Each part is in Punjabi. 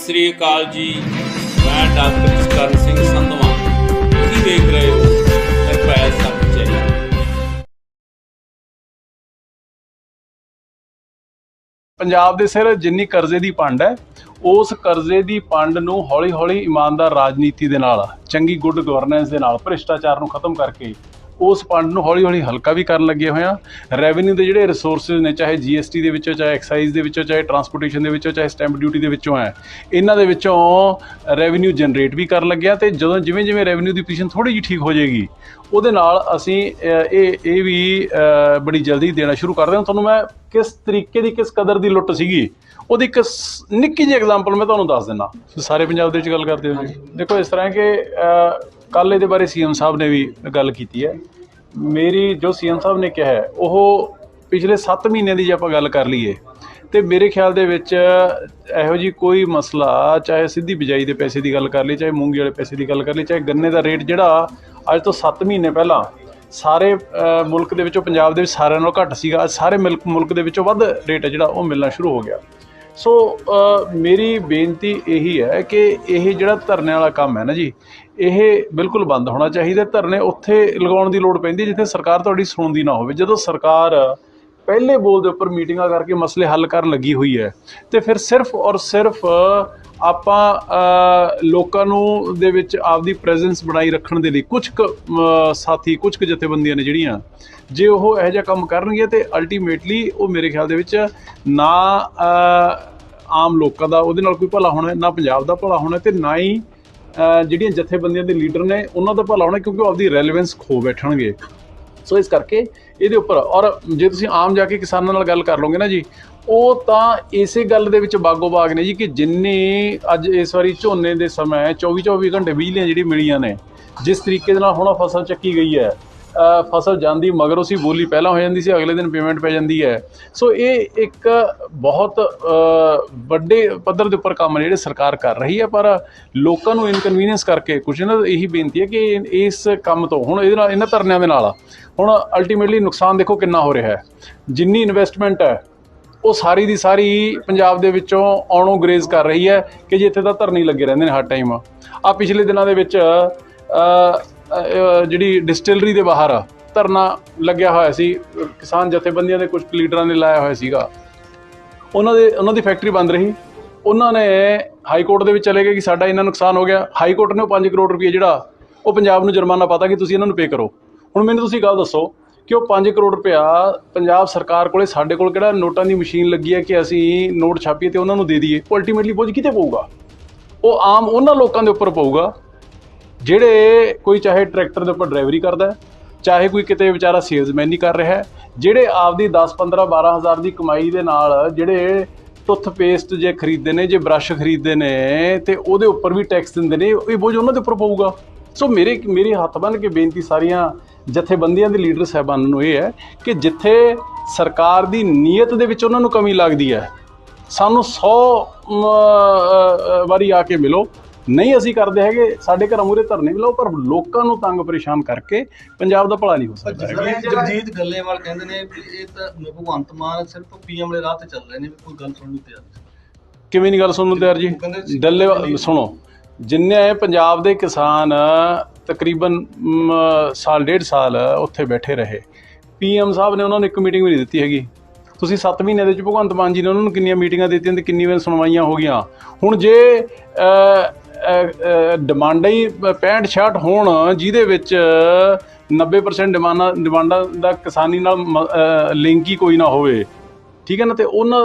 ਸਤਿ ਸ੍ਰੀ ਅਕਾਲ ਜੀ। ਮੈਂ ਡਾਕਟਰ ਜਸਕਰਨ ਸਿੰਘ ਸੰਧਵਾਂ। ਤੁਸੀਂ ਦੇਖ ਰਹੇ ਹੋ ਨਿਰਭੈ ਸੱਚ ਚੈਨਲ। ਪੰਜਾਬ ਦੇ ਸਿਰ ਜਿੰਨੀ ਕਰਜ਼ੇ ਦੀ ਪੰਡ ਹੈ, ਉਸ ਕਰਜ਼ੇ ਦੀ ਪੰਡ ਨੂੰ ਹੌਲੀ ਹੌਲੀ ਇਮਾਨਦਾਰ ਰਾਜਨੀਤੀ ਦੇ ਨਾਲ, ਚੰਗੀ ਗੁੱਡ ਗਵਰਨੈਂਸ ਦੇ ਨਾਲ, ਭ੍ਰਿਸ਼ਟਾਚਾਰ ਨੂੰ ਖਤਮ ਕਰਕੇ ਉਸ ਪੰਡ ਨੂੰ ਹੌਲੀ ਹੌਲੀ ਹਲਕਾ ਵੀ ਕਰਨ ਲੱਗੇ ਹੋਏ ਆ। ਰੈਵਨਿਊ ਦੇ ਜਿਹੜੇ ਰਿਸੋਰਸਿਸ ਨੇ, ਚਾਹੇ GST ਦੇ ਵਿੱਚੋਂ, ਚਾਹੇ ਐਕਸਾਈਜ਼ ਦੇ ਵਿੱਚੋਂ, ਚਾਹੇ ਟਰਾਂਸਪੋਰਟੇਸ਼ਨ ਦੇ ਵਿੱਚੋਂ, ਚਾਹੇ ਸਟੈਂਪ ਡਿਊਟੀ ਦੇ ਵਿੱਚੋਂ ਹੈ, ਇਹਨਾਂ ਦੇ ਵਿੱਚੋਂ ਰੈਵਨਿਊ ਜਨਰੇਟ ਵੀ ਕਰਨ ਲੱਗਿਆ। ਅਤੇ ਜਦੋਂ ਜਿਵੇਂ ਰੈਵਨਿਊ ਦੀ ਪੋਜੀਸ਼ਨ ਥੋੜ੍ਹੀ ਜਿਹੀ ਠੀਕ ਹੋ ਜਾਏਗੀ, ਉਹਦੇ ਨਾਲ ਅਸੀਂ ਇਹ ਵੀ ਬੜੀ ਜਲਦੀ ਦੇਣਾ ਸ਼ੁਰੂ ਕਰ ਦਿਆਂ। ਤੁਹਾਨੂੰ ਮੈਂ ਕਿਸ ਤਰੀਕੇ ਦੀ, ਕਿਸ ਕਦਰ ਦੀ ਲੁੱਟ ਸੀਗੀ, ਉਹਦੀ ਇੱਕ ਨਿੱਕੀ ਜਿਹੀ ਐਗਜ਼ਾਮਪਲ ਮੈਂ ਤੁਹਾਨੂੰ ਦੱਸ ਦਿੰਦਾ। ਸਾਰੇ ਪੰਜਾਬ ਦੇ ਵਿੱਚ ਗੱਲ ਕਰਦੇ ਹੋ। ਦੇਖੋ, ਇਸ ਤਰ੍ਹਾਂ ਕਿ ਕੱਲ੍ਹ ਇਹਦੇ ਬਾਰੇ CM ਸਾਹਿਬ ਨੇ ਵੀ ਗੱਲ ਕੀਤੀ ਹੈ। ਮੇਰੀ ਜੋ CM ਸਾਹਿਬ ਨੇ ਕਿਹਾ ਹੈ, ਉਹ ਪਿਛਲੇ 7 ਮਹੀਨਿਆਂ ਦੀ ਜੇ ਆਪਾਂ ਗੱਲ ਕਰ ਲਈਏ, ਅਤੇ ਮੇਰੇ ਖਿਆਲ ਦੇ ਵਿੱਚ ਇਹੋ ਜਿਹੀ ਕੋਈ ਮਸਲਾ, ਚਾਹੇ ਸਿੱਧੀ ਬਿਜਾਈ ਦੇ ਪੈਸੇ ਦੀ ਗੱਲ ਕਰ ਲਈ, ਚਾਹੇ ਮੂੰਗੀ ਵਾਲੇ ਪੈਸੇ ਦੀ ਗੱਲ ਕਰ ਲਈ, ਚਾਹੇ ਗੰਨੇ ਦਾ ਰੇਟ ਜਿਹੜਾ ਅੱਜ ਤੋਂ 7 ਮਹੀਨੇ ਪਹਿਲਾਂ ਸਾਰੇ ਮੁਲਕ ਦੇ ਵਿੱਚੋਂ, ਪੰਜਾਬ ਦੇ ਵਿੱਚ ਸਾਰਿਆਂ ਨਾਲੋਂ ਘੱਟ ਸੀਗਾ, ਸਾਰੇ ਮੁਲਕ ਦੇ ਵਿੱਚੋਂ ਵੱਧ ਰੇਟ ਹੈ ਜਿਹੜਾ ਉਹ ਮਿਲਣਾ ਸ਼ੁਰੂ ਹੋ ਗਿਆ। ਸੋ ਮੇਰੀ ਬੇਨਤੀ ਇਹੀ ਹੈ ਕਿ ਇਹ ਜਿਹੜਾ ਧਰਨੇ ਵਾਲਾ ਕੰਮ ਹੈ ਨਾ ਜੀ, ਇਹ ਬਿਲਕੁਲ ਬੰਦ ਹੋਣਾ ਚਾਹੀਦਾ। ਧਰਨੇ ਉੱਥੇ ਲਗਾਉਣ ਦੀ ਲੋੜ ਪੈਂਦੀ ਜਿੱਥੇ ਸਰਕਾਰ ਤੁਹਾਡੀ ਸੁਣਦੀ ਨਾ ਹੋਵੇ। ਜਦੋਂ ਸਰਕਾਰ ਪਹਿਲੇ ਬੋਲ ਦੇ ਉੱਪਰ ਮੀਟਿੰਗਾਂ ਕਰਕੇ ਮਸਲੇ ਹੱਲ ਕਰਨ ਲੱਗੀ ਹੋਈ ਹੈ, ਅਤੇ ਫਿਰ ਸਿਰਫ ਔਰ ਸਿਰਫ ਆਪਾਂ ਲੋਕਾਂ ਨੂੰ ਦੇ ਵਿੱਚ ਆਪਦੀ ਪ੍ਰੈਜ਼ੈਂਸ ਬਣਾਈ ਰੱਖਣ ਦੇ ਲਈ ਕੁਝ ਕੁ ਸਾਥੀ, ਕੁਝ ਕੁ ਜਥੇਬੰਦੀਆਂ ਨੇ ਜਿਹੜੀਆਂ, ਜੇ ਉਹ ਇਹੋ ਜਿਹਾ ਕੰਮ ਕਰਨਗੇ ਤਾਂ ਅਲਟੀਮੇਟਲੀ ਉਹ ਮੇਰੇ ਖਿਆਲ ਦੇ ਵਿੱਚ ਨਾ ਆਮ ਲੋਕਾਂ ਦਾ ਉਹਦੇ ਨਾਲ ਕੋਈ ਭਲਾ ਹੋਣਾ, ਨਾ ਪੰਜਾਬ ਦਾ ਭਲਾ ਹੋਣਾ, ਅਤੇ ਨਾ ਹੀ ਜਿਹੜੀਆਂ ਜਥੇਬੰਦੀਆਂ ਦੇ ਲੀਡਰ ਨੇ ਉਹਨਾਂ ਦਾ ਭਲਾ ਹੋਣਾ, ਕਿਉਂਕਿ ਉਹ ਆਪਦੀ ਰੈਲੇਵੈਂਸ ਖੋ ਬੈਠਣਗੇ। ਸੋ ਇਸ ਕਰਕੇ ਇਹਦੇ ਉੱਪਰ, ਔਰ ਜੇ ਤੁਸੀਂ ਆਮ ਜਾ ਕੇ ਕਿਸਾਨਾਂ ਨਾਲ ਗੱਲ ਕਰ ਲਓਗੇ ਨਾ ਜੀ, ਉਹ ਤਾਂ ਇਸੇ ਗੱਲ ਦੇ ਵਿੱਚ ਬਾਗੋ ਬਾਗ ਨੇ ਜੀ ਕਿ ਜਿੰਨੀ ਅੱਜ ਇਸ ਵਾਰੀ ਝੋਨੇ ਦੇ ਸਮੇਂ 24 ਘੰਟੇ ਬਿਜਲੀਆਂ ਜਿਹੜੀ ਮਿਲੀਆਂ ਨੇ, ਜਿਸ ਤਰੀਕੇ ਦੇ ਨਾਲ ਹੁਣ ਫਸਲ ਚੱਕੀ ਗਈ ਹੈ, ਫਸਲ ਜਾਂਦੀ ਮਗਰੋਂ ਸੀ, ਬੋਲੀ ਪਹਿਲਾਂ ਹੋ ਜਾਂਦੀ ਸੀ, ਅਗਲੇ ਦਿਨ ਪੇਮੈਂਟ ਪੈ ਜਾਂਦੀ ਹੈ। ਸੋ ਇਹ ਇੱਕ ਬਹੁਤ ਵੱਡੇ ਪੱਧਰ ਦੇ ਉੱਪਰ ਕੰਮ ਜਿਹੜੇ ਸਰਕਾਰ ਕਰ ਰਹੀ ਹੈ, ਪਰ ਲੋਕਾਂ ਨੂੰ ਇਨਕਨਵੀਨੀਅੰਸ ਕਰਕੇ ਕੁਛ ਨਾ। ਇਹੀ ਬੇਨਤੀ ਹੈ ਕਿ ਇਸ ਕੰਮ ਤੋਂ ਹੁਣ ਇਹਦੇ ਨਾਲ, ਇਹਨਾਂ ਧਰਨਿਆਂ ਦੇ ਨਾਲ ਹੁਣ ਅਲਟੀਮੇਟਲੀ ਨੁਕਸਾਨ ਦੇਖੋ ਕਿੰਨਾ ਹੋ ਰਿਹਾ ਹੈ। ਜਿੰਨੀ ਇਨਵੈਸਟਮੈਂਟ ਹੈ ਉਹ ਸਾਰੀ ਦੀ ਸਾਰੀ ਪੰਜਾਬ ਦੇ ਵਿੱਚੋਂ ਆਉਣੋਂ ਗਰੇਜ਼ ਕਰ ਰਹੀ ਹੈ ਕਿ ਜੀ ਇੱਥੇ ਤਾਂ ਧਰਨੇ ਲੱਗੇ ਰਹਿੰਦੇ ਨੇ ਹਰ ਟਾਈਮ। ਪਿਛਲੇ ਦਿਨਾਂ ਦੇ ਵਿੱਚ ਜਿਹੜੀ ਡਿਸਟਿਲਰੀ ਦੇ ਬਾਹਰ ਧਰਨਾ ਲੱਗਿਆ ਹੋਇਆ ਸੀ, ਕਿਸਾਨ ਜਥੇਬੰਦੀਆਂ ਦੇ ਕੁਝ ਲੀਡਰਾਂ ਨੇ ਲਾਇਆ ਹੋਇਆ ਸੀਗਾ। ਉਹਨਾਂ ਦੀ ਫੈਕਟਰੀ ਬੰਦ ਰਹੀ। ਉਹਨਾਂ ਨੇ ਹਾਈ ਕੋਰਟ ਦੇ ਵਿੱਚ ਚਲੇ ਗਏ ਕਿ ਸਾਡਾ ਇੰਨਾ ਨੁਕਸਾਨ ਹੋ ਗਿਆ। ਹਾਈ ਕੋਰਟ ਨੇ ਉਹ 5 ਕਰੋੜ ਰੁਪਏ ਜਿਹੜਾ ਉਹ ਪੰਜਾਬ ਨੂੰ ਜੁਰਮਾਨਾ ਪਾਤਾ ਕਿ ਤੁਸੀਂ ਇਹਨਾਂ ਨੂੰ ਪੇ ਕਰੋ। ਹੁਣ ਮੈਨੂੰ ਤੁਸੀਂ ਗੱਲ ਦੱਸੋ ਕਿ ਉਹ 5 ਕਰੋੜ ਰੁਪਇਆ ਪੰਜਾਬ ਸਰਕਾਰ ਕੋਲੇ, ਸਾਡੇ ਕੋਲ ਕਿਹੜਾ ਨੋਟਾਂ ਦੀ ਮਸ਼ੀਨ ਲੱਗੀ ਹੈ ਕਿ ਅਸੀਂ ਨੋਟ ਛਾਪੀਏ ਅਤੇ ਉਹਨਾਂ ਨੂੰ ਦੇ ਦਈਏ? ਉਹ ਅਲਟੀਮੇਟਲੀ ਬੋਝ ਕਿਤੇ ਪਊਗਾ? ਉਹ ਆਮ ਉਹਨਾਂ ਲੋਕਾਂ ਦੇ ਉੱਪਰ ਪਊਗਾ ਜਿਹੜੇ ਕੋਈ ਚਾਹੇ ਟਰੈਕਟਰ ਦੇ ਉੱਪਰ ਡਰਾਈਵਰੀ ਕਰਦਾ, ਚਾਹੇ ਕੋਈ ਕਿਤੇ ਵਿਚਾਰਾ ਸੇਲਜ਼ਮੈਨ ਹੀ ਕਰ ਰਿਹਾ, ਜਿਹੜੇ ਆਪਦੀ 10, 15, 12 ਹਜ਼ਾਰ ਦੀ ਕਮਾਈ ਦੇ ਨਾਲ ਜਿਹੜੇ ਟੁੱਥਪੇਸਟ ਜੇ ਖਰੀਦਦੇ ਨੇ, ਜੇ ਬਰੱਸ਼ ਖਰੀਦਦੇ ਨੇ, ਅਤੇ ਉਹਦੇ ਉੱਪਰ ਵੀ ਟੈਕਸ ਦਿੰਦੇ ਨੇ, ਇਹ ਬੋਝ ਉਹਨਾਂ ਦੇ ਉੱਪਰ ਪਊਗਾ। ਸੋ ਮੇਰੇ ਹੱਥ ਬੰਨ੍ਹ ਕੇ ਬੇਨਤੀ ਸਾਰੀਆਂ ਜਥੇਬੰਦੀਆਂ ਦੇ ਲੀਡਰ ਸਾਹਿਬਾਨਾਂ ਨੂੰ ਇਹ ਹੈ ਕਿ ਜਿੱਥੇ ਸਰਕਾਰ ਦੀ ਨੀਅਤ ਦੇ ਵਿੱਚ ਉਹਨਾਂ ਨੂੰ ਕਮੀ ਲੱਗਦੀ ਹੈ, ਸਾਨੂੰ 100 ਵਾਰੀ ਆ ਕੇ ਮਿਲੋ। ਨਹੀਂ ਅਸੀਂ ਕਰਦੇ ਹੈਗੇ, ਸਾਡੇ ਘਰਾਂ ਮੂਹਰੇ ਧਰਨੇ ਵੀ ਲਾਓ, ਪਰ ਲੋਕਾਂ ਨੂੰ ਤੰਗ ਪਰੇਸ਼ਾਨ ਕਰਕੇ ਪੰਜਾਬ ਦਾ ਭਲਾ ਨਹੀਂ ਹੋ ਸਕਦਾ। ਜਗਜੀਤ ਗੱਲੇਵਾਲ ਕਹਿੰਦੇ ਨੇ ਵੀ ਇਹ ਤਾਂ ਭਗਵੰਤ ਮਾਨ ਸਿਰਫ PM ਵਾਲੇ ਰਾਹ ਤੇ ਚੱਲ ਰਹੇ ਨੇ, ਵੀ ਕੋਈ ਗੱਲ ਸੁਣਨ ਨੂੰ ਤਿਆਰ ਨਹੀਂ। ਕਿਵੇਂ ਨਹੀਂ ਗੱਲ ਸੁਣਨ ਨੂੰ ਤਿਆਰ ਜੀ? ਡੱਲੇਵਾਲ ਸੁਣੋ, ਜਿੰਨੇ ਪੰਜਾਬ ਦੇ ਕਿਸਾਨ ਤਕਰੀਬਨ ਸਾਲ, 1.5 ਸਾਲ ਉੱਥੇ ਬੈਠੇ ਰਹੇ, PM ਸਾਹਿਬ ਨੇ ਉਹਨਾਂ ਨੂੰ ਇੱਕ ਮੀਟਿੰਗ ਵੀ ਨਹੀਂ ਦਿੱਤੀ ਹੈਗੀ। ਤੁਸੀਂ 7 ਮਹੀਨਿਆਂ ਦੇ ਵਿੱਚ ਭਗਵੰਤ ਮਾਨ ਜੀ ਨੇ ਉਹਨਾਂ ਨੂੰ ਕਿੰਨੀਆਂ ਮੀਟਿੰਗਾਂ ਦਿੱਤੀਆਂ ਅਤੇ ਕਿੰਨੀਆਂ ਸੁਣਵਾਈਆਂ ਹੋ ਗਈਆਂ। ਹੁਣ ਜੇ ਡਿਮਾਂਡਾਂ ਹੀ 65-66 ਹੋਣ, ਜਿਹਦੇ ਵਿੱਚ 90% ਡਿਮਾਂਡਾਂ ਦਾ ਕਿਸਾਨੀ ਨਾਲ ਲਿੰਕ ਹੀ ਕੋਈ ਨਾ ਹੋਵੇ, ਠੀਕ ਹੈ ਨਾ, ਅਤੇ ਉਹਨਾਂ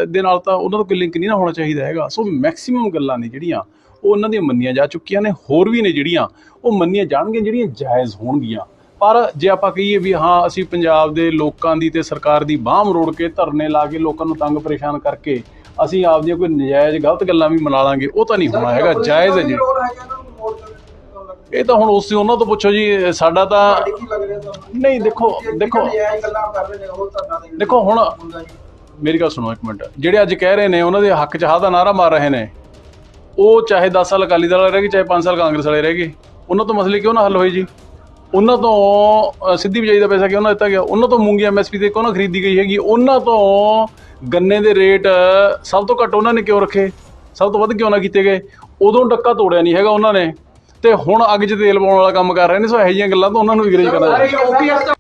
ਦੇ ਨਾਲ ਤਾਂ ਉਹਨਾਂ ਤੋਂ ਕੋਈ ਲਿੰਕ ਨਹੀਂ ਨਾ ਹੋਣਾ ਚਾਹੀਦਾ ਹੈਗਾ। ਸੋ ਮੈਕਸੀਮਮ ਗੱਲਾਂ ਨੇ ਜਿਹੜੀਆਂ ਉਹ ਉਹਨਾਂ ਦੀਆਂ ਮੰਨੀਆਂ ਜਾ ਚੁੱਕੀਆਂ ਨੇ, ਹੋਰ ਵੀ ਨੇ ਜਿਹੜੀਆਂ ਉਹ ਮੰਨੀਆਂ ਜਾਣਗੀਆਂ, ਜਿਹੜੀਆਂ ਜਾਇਜ਼ ਹੋਣਗੀਆਂ। ਪਰ ਜੇ ਆਪਾਂ ਕਹੀਏ ਵੀ ਹਾਂ ਅਸੀਂ ਪੰਜਾਬ ਦੇ ਲੋਕਾਂ ਦੀ ਅਤੇ ਸਰਕਾਰ ਦੀ ਬਾਂਹ ਮਰੋੜ ਕੇ ਧਰਨੇ ਲਾ ਕੇ ਲੋਕਾਂ ਨੂੰ ਤੰਗ ਪਰੇਸ਼ਾਨ ਕਰਕੇ ਅਸੀਂ ਆਪਦੀਆਂ ਕੋਈ ਨਜਾਇਜ਼ ਗਲਤ ਗੱਲਾਂ ਵੀ ਮਨਾ ਲਾਂਗੇ, ਉਹ ਤਾਂ ਨਹੀਂ ਹੋਣਾ ਹੈਗਾ। ਜਾਇਜ਼ ਹੈ ਜੀ, ਇਹ ਤਾਂ ਹੁਣ ਉਹਨਾਂ ਤੋਂ ਪੁੱਛੋ ਜੀ। ਸਾਡਾ ਤਾਂ ਨਹੀਂ, ਦੇਖੋ ਹੁਣ ਮੇਰੀ ਗੱਲ ਸੁਣੋ ਇੱਕ ਮਿੰਟ। ਜਿਹੜੇ ਅੱਜ ਕਹਿ ਰਹੇ ਨੇ ਉਹਨਾਂ ਦੇ ਹੱਕ 'ਚ ਹਾਂ ਦਾ ਨਾਅਰਾ ਮਾਰ ਰਹੇ ਨੇ, ਉਹ ਚਾਹੇ 10 ਸਾਲ ਅਕਾਲੀ ਦਲ ਵਾਲੇ ਰਹਿ ਗਏ, ਚਾਹੇ 5 ਸਾਲ ਕਾਂਗਰਸ ਵਾਲੇ ਰਹਿ ਗਏ, ਉਹਨਾਂ ਤੋਂ ਮਸਲੇ ਕਿਉਂ ਨਾ ਹੱਲ ਹੋਏ ਜੀ? ਉਹਨਾਂ ਤੋਂ ਸਿੱਧੀ ਬਿਜਾਈ ਦਾ ਪੈਸਾ ਕਿਉਂ ਨਾ ਦਿੱਤਾ ਗਿਆ? ਉਹਨਾਂ ਤੋਂ ਮੂੰਗੀ MSP 'ਤੇ ਕਿਉਂ ਨਾ ਖਰੀਦੀ ਗਈ ਹੈਗੀ? ਉਹਨਾਂ ਤੋਂ ਗੰਨੇ ਦੇ ਰੇਟ ਸਭ ਤੋਂ ਘੱਟ ਉਹਨਾਂ ਨੇ ਕਿਉਂ ਰੱਖੇ? ਸਭ ਤੋਂ ਵੱਧ ਕਿਉਂ ਨਾ ਕੀਤੇ ਗਏ? ਉਦੋਂ ਡੱਕਾ ਤੋੜਿਆ ਨਹੀਂ ਹੈਗਾ ਉਹਨਾਂ ਨੇ, ਤੇ ਹੁਣ ਅੱਗ 'ਚ ਤੇਲ ਪਾਉਣ ਵਾਲਾ ਕੰਮ ਕਰ ਰਹੇ ਨੇ। ਸੋ ਇਹੋ ਜਿਹੀਆਂ ਗੱਲਾਂ ਤਾਂ ਉਹਨਾਂ ਨੂੰ ਵੀ ਗਰੇਜ ਕਰਨਾ ਚਾਹੀਦਾ।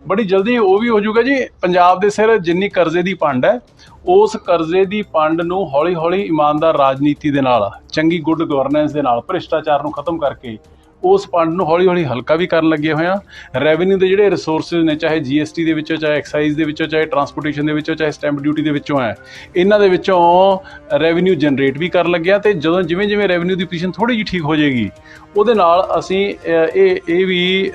ਬੜੀ ਜਲਦੀ ਉਹ ਵੀ ਹੋ ਜਾਊਗਾ ਜੀ। ਪੰਜਾਬ ਦੇ ਸਿਰ ਜਿੰਨੀ ਕਰਜ਼ੇ ਦੀ ਪੰਡ ਹੈ, ਉਸ ਕਰਜ਼ੇ ਦੀ ਪੰਡ ਨੂੰ ਹੌਲੀ ਹੌਲੀ ਇਮਾਨਦਾਰ ਰਾਜਨੀਤੀ ਦੇ ਨਾਲ, ਚੰਗੀ ਗੁੱਡ ਗਵਰਨੈਂਸ ਦੇ ਨਾਲ, ਭ੍ਰਿਸ਼ਟਾਚਾਰ ਨੂੰ ਖਤਮ ਕਰਕੇ ਉਸ ਪੰਡ ਨੂੰ ਹੌਲੀ ਹੌਲੀ ਹਲਕਾ ਵੀ ਕਰਨ ਲੱਗੇ ਹੋਏ ਆ। ਰੈਵਨਿਊ ਦੇ ਜਿਹੜੇ ਰਿਸੋਰਸਿਸ ਨੇ, ਚਾਹੇ GST ਦੇ ਵਿੱਚੋਂ, ਚਾਹੇ ਐਕਸਾਈਜ਼ ਦੇ ਵਿੱਚੋਂ, ਚਾਹੇ ਟਰਾਂਸਪੋਰਟੇਸ਼ਨ ਦੇ ਵਿੱਚੋਂ, ਚਾਹੇ ਸਟੈਂਪ ਡਿਊਟੀ ਦੇ ਵਿੱਚੋਂ ਹੈ, ਇਹਨਾਂ ਦੇ ਵਿੱਚੋਂ ਰੈਵਨਿਊ ਜਨਰੇਟ ਵੀ ਕਰਨ ਲੱਗਿਆ। ਤੇ ਜਦੋਂ ਜਿਵੇਂ ਜਿਵੇਂ ਰੈਵਨਿਊ ਦੀ ਪੋਜੀਸ਼ਨ ਥੋੜ੍ਹੀ ਜਿਹੀ ਠੀਕ ਹੋ ਜਾਏਗੀ, ਉਹਦੇ ਨਾਲ ਅਸੀਂ ਇਹ ਵੀ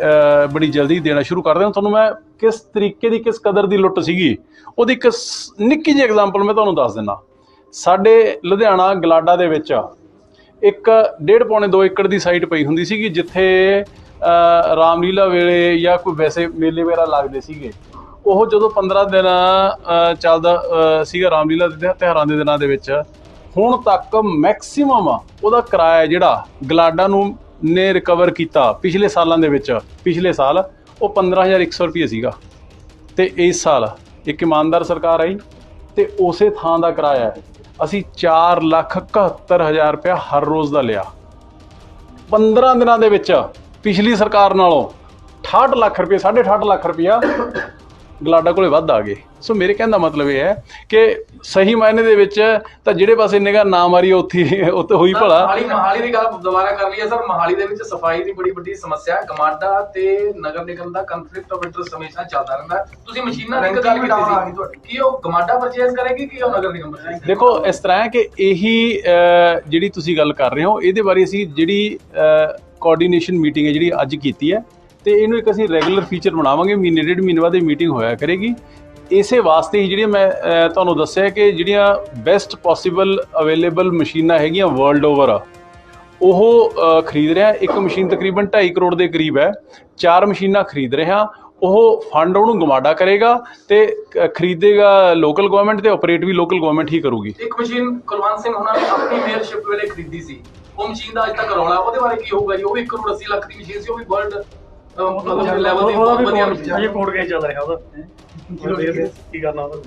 ਬੜੀ ਜਲਦੀ ਦੇਣਾ ਸ਼ੁਰੂ ਕਰ ਦਿਆਂ। ਤੁਹਾਨੂੰ ਮੈਂ ਕਿਸ ਤਰੀਕੇ ਦੀ, ਕਿਸ ਕਦਰ ਦੀ ਲੁੱਟ ਸੀਗੀ, ਉਹਦੀ ਇੱਕ ਨਿੱਕੀ ਜਿਹੀ ਐਗਜ਼ਾਮਪਲ ਮੈਂ ਤੁਹਾਨੂੰ ਦੱਸ ਦਿੰਦਾ। ਸਾਡੇ ਲੁਧਿਆਣਾ ਗਲਾਡਾ ਦੇ ਵਿੱਚ ਇੱਕ 1.5 ਪੌਣੇ 2 ਏਕੜ ਦੀ ਸਾਈਟ ਪਈ ਹੁੰਦੀ ਸੀਗੀ, ਜਿੱਥੇ ਰਾਮਲੀਲਾ ਵੇਲੇ ਜਾਂ ਕੋਈ ਵੈਸੇ ਮੇਲੇ ਵਗੈਰਾ ਲੱਗਦੇ ਸੀਗੇ। ਉਹ ਜਦੋਂ 15 ਦਿਨ ਚੱਲਦਾ ਸੀਗਾ ਰਾਮਲੀਲਾ ਦੇ ਤਿਉਹਾਰਾਂ ਦੇ ਦਿਨਾਂ ਦੇ ਵਿੱਚ, ਹੁਣ ਤੱਕ ਮੈਕਸੀਮਮ ਉਹਦਾ ਕਿਰਾਇਆ ਜਿਹੜਾ ਗਲਾਡਾ ਨੂੰ ਨੇ ਰਿਕਵਰ ਕੀਤਾ ਪਿਛਲੇ ਸਾਲਾਂ ਦੇ ਵਿੱਚ, ਪਿਛਲੇ ਸਾਲ ਉਹ 15,100 ਰੁਪਏ ਸੀਗਾ। ਤੇ ਇਸ ਸਾਲ ਇੱਕ ਇਮਾਨਦਾਰ ਸਰਕਾਰ ਆਈ ਤੇ ਉਸੇ ਥਾਂ ਦਾ ਕਿਰਾਇਆ ਅਸੀਂ 4,71,000 ਰੁਪਇਆ ਹਰ ਰੋਜ਼ ਦਾ ਲਿਆ। 15 ਦਿਨਾਂ ਦੇ ਵਿੱਚ ਪਿਛਲੀ ਸਰਕਾਰ ਨਾਲੋਂ 68 ਲੱਖ ਰੁਪਏ, 68.5 ਲੱਖ ਰੁਪਇਆ ਗਲਾਡਾ ਕੋਲੇ ਵੱਧ ਆ ਗਏ। ਸੋ ਮੇਰੇ ਕਹਿਣ ਦਾ ਮਤਲਬ ਇਹ ਹੈ ਕਿ ਸਹੀ ਮਾਇਨੇ ਦੇ ਵਿੱਚ ਤਾਂ ਜਿਹੜੇ ਪਾਸੇ ਨਿਗਾਹ ਨਾ ਮਾਰੀ ਉੱਥੇ ਹੋਈ ਭਲਾ। ਮਹਾਲੀ ਦੀ ਗੱਲ ਦੁਬਾਰਾ ਕਰ ਲਈਏ ਸਰ। ਮਹਾਲੀ ਦੇ ਵਿੱਚ ਸਫਾਈ ਦੀ ਬੜੀ ਵੱਡੀ ਸਮੱਸਿਆ ਹੈ। ਗਮਾਡਾ ਤੇ ਨਗਰ ਨਿਗਮ ਦਾ ਕੰਫਲਿਕਟ ਆਫ ਇੰਟਰਸਟ ਹਮੇਸ਼ਾ ਚੱਲਦਾ ਰਹਿੰਦਾ। ਤੁਸੀਂ ਮਸ਼ੀਨਾਂ ਦੀ ਗੱਲ ਕੀਤੀ ਸੀ, ਕੀ ਉਹ ਗਮਾਡਾ ਪਰਚੇਜ਼ ਕਰੇਗੀ ਕਿ ਉਹ ਨਗਰ ਨਿਗਮ ਪਰਚੇਜ਼? ਦੇਖੋ ਇਸ ਤਰ੍ਹਾਂ ਹੈ ਕਿ ਇਹੀ ਜਿਹੜੀ ਤੁਸੀਂ ਗੱਲ ਕਰ ਰਹੇ ਹੋ, ਇਹਦੇ ਬਾਰੇ ਅਸੀਂ ਜਿਹੜੀ ਕੋਆਰਡੀਨੇਸ਼ਨ ਮੀਟਿੰਗ ਹੈ ਜਿਹੜੀ ਅੱਜ ਕੀਤੀ ਹੈ, ਤੇ ਇਹਨੂੰ ਇੱਕ ਅਸੀਂ ਰੈਗੂਲਰ ਫੀਚਰ ਬਣਾਵਾਂਗੇ। ਮਹੀਨੇ 1.5 ਮਹੀਨੇ ਬਾਅਦ ਇਹ ਮੀਟਿੰਗ ਹੋਇਆ ਕਰੇਗੀ। ਇਸੇ ਵਾਸਤੇ ਹੀ ਜਿਹੜੀਆਂ ਮੈਂ ਤੁਹਾਨੂੰ ਦੱਸਿਆ ਕਿ ਜਿਹੜੀਆਂ ਬੈਸਟ ਪੋਸੀਬਲ ਅਵੇਲੇਬਲ ਮਸ਼ੀਨਾਂ ਹੈਗੀਆਂ ਵਰਲਡ ਓਵਰ, ਉਹ ਖਰੀਦ ਰਿਹਾ। ਇੱਕ ਮਸ਼ੀਨ ਤਕਰੀਬਨ 2.5 ਕਰੋੜ ਦੇ ਕਰੀਬ ਹੈ। 4 ਮਸ਼ੀਨਾਂ ਖਰੀਦ ਰਿਹਾ। ਉਹ ਫੰਡ ਉਹਨੂੰ ਗਮਾਡਾ ਕਰੇਗਾ ਤੇ ਖਰੀਦੇਗਾ ਲੋਕਲ ਗਵਰਨਮੈਂਟ, ਤੇ ਆਪਰੇਟ ਵੀ ਲੋਕਲ ਗਵਰਨਮੈਂਟ ਹੀ ਕਰੂਗੀ। ਇੱਕ ਮਸ਼ੀਨ ਕੁਲਵੰਤ ਸਿੰਘ ਉਹਨਾਂ ਨੇ ਆਪਣੀ ਮੇਅਰਸ਼ਿਪ ਵੇਲੇ ਖਰੀਦੀ ਸੀ, ਉਹ ਮਸ਼ੀਨ ਦਾ ਅੱਜ ਤੱਕ ਰੌਲਾ, ਉਹਦੇ ਬਾਰੇ ਕੀ ਹੋਊਗਾ ਜੀ? ਉਹ ਵੀ 1 ਕਰੋੜ 80 ਲੱਖ ਦੀ ਮਸ਼ੀਨ ਸੀ, ਉਹ ਵੀ ਵਰਲਡ ਲੈਵਲ ਦੀ ਵਧੀਆ ਅਜੇ ਕੋਰਟ ਕੇਸ ਚੱਲ ਰਿਹਾ ਉਹਦਾ। ਕੀ ਕਰਨਾ ਉਹਦਾ?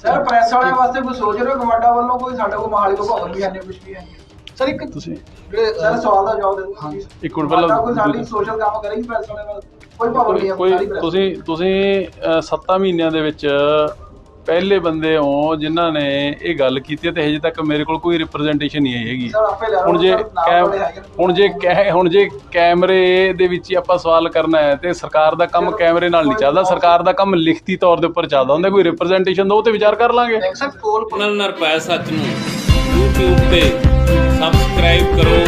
ਸਰ ਪ੍ਰੈਸ ਵਾਲਿਆਂ ਵਾਸਤੇ ਕੋਈ ਸੋਚ ਰਹੇ ਹੋ ਗਮਾਡਾ ਵੱਲੋਂ? ਕੋਈ ਸਾਡੇ ਕੋਲ ਮਹਾਲੀ ਤੋਂ ਭਵਨ ਵੀ ਆਨੇ, ਕੁਝ ਵੀ ਹੈ ਸਰ ਇੱਕ ਤੁਸੀਂ ਸਰ ਸਵਾਲ ਦਾ ਜਵਾਬ ਦੇ ਦਿਓ। ਇੱਕ ਮਿੰਟ ਪਹਿਲਾਂ ਕੋਈ ਸਾਡੀ ਸੋਸ਼ਲ ਕੰਮ ਕਰੇਗੀ ਪ੍ਰੈਸ ਵਾਲਿਆਂ ਵੱਲ? ਕੋਈ ਭਵਨ ਨਹੀਂ ਹੈ ਸਾਰੀ ਪ੍ਰੈਸ। ਤੁਸੀਂ 7 ਮਹੀਨਿਆਂ ਦੇ ਵਿੱਚ ਪਹਿਲੇ ਬੰਦੇ ਹੋ ਜਿਨ੍ਹਾਂ ਨੇ ਇਹ ਗੱਲ ਕੀਤੀ ਤੇ ਹਜੇ ਤੱਕ ਮੇਰੇ ਕੋਲ ਕੋਈ ਰਿਪਰੈਜ਼ੈਂਟੇਸ਼ਨ ਨਹੀਂ ਆਈ ਹੈਗੀ। ਸਰ ਆਪੇ ਲੈ ਲਓ। ਹੁਣ ਜੇ ਕੈਮਰੇ ਦੇ ਵਿੱਚ ਹੀ ਆਪਾਂ ਸਵਾਲ ਕਰਨਾ ਹੈ ਤੇ ਸਰਕਾਰ ਦਾ ਕੰਮ ਕੈਮਰੇ ਨਾਲ ਨਹੀਂ ਚੱਲਦਾ। ਸਰਕਾਰ ਦਾ ਕੰਮ ਲਿਖਤੀ ਤੌਰ ਦੇ ਉੱਪਰ ਚੱਲਦਾ ਹੁੰਦਾ। ਕੋਈ ਰਿਪਰੈਜ਼ੈਂਟੇਸ਼ਨ ਦੋ ਤੇ ਵਿਚਾਰ ਕਰ ਲਾਂਗੇ। ਸਰ ਕੋਲ ਚੈਨਲ ਨਿਰਭੈ ਸੱਚ ਨੂੰ YouTube ਤੇ ਸਬਸਕ੍ਰਾਈਬ ਕਰੋ